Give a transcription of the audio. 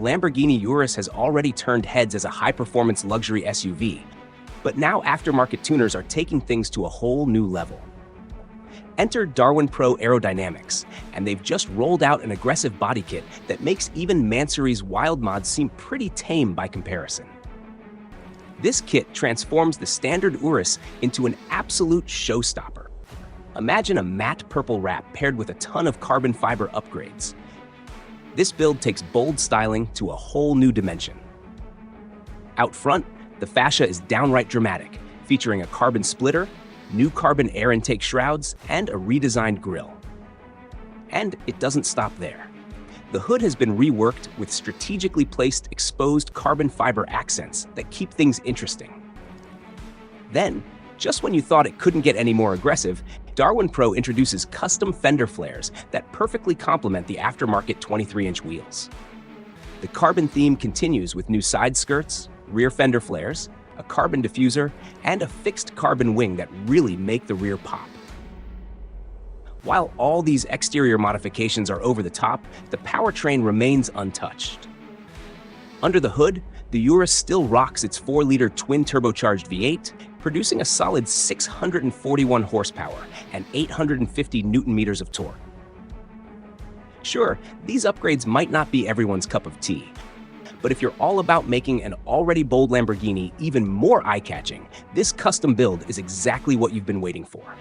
Lamborghini Urus has already turned heads as a high-performance luxury SUV, but now aftermarket tuners are taking things to a whole new level. Enter DarwinPRO Aerodynamics, and they've just rolled out an aggressive body kit that makes even Mansory's wild mods seem pretty tame by comparison. This kit transforms the standard Urus into an absolute showstopper. Imagine a matte purple wrap paired with a ton of carbon fiber upgrades. This build takes bold styling to a whole new dimension. Out front, the fascia is downright dramatic, featuring a carbon splitter, new carbon air intake shrouds, and a redesigned grille. And it doesn't stop there. The hood has been reworked with strategically placed exposed carbon fiber accents that keep things interesting. Then, just when you thought it couldn't get any more aggressive, DarwinPRO introduces custom fender flares that perfectly complement the aftermarket 23-inch wheels. The carbon theme continues with new side skirts, rear fender flares, a carbon diffuser, and a fixed carbon wing that really make the rear pop. While all these exterior modifications are over the top, the powertrain remains untouched. Under the hood, the Urus still rocks its 4-liter twin-turbocharged V8, producing a solid 641 horsepower and 850 newton-meters of torque. Sure, these upgrades might not be everyone's cup of tea, but if you're all about making an already bold Lamborghini even more eye-catching, this custom build is exactly what you've been waiting for.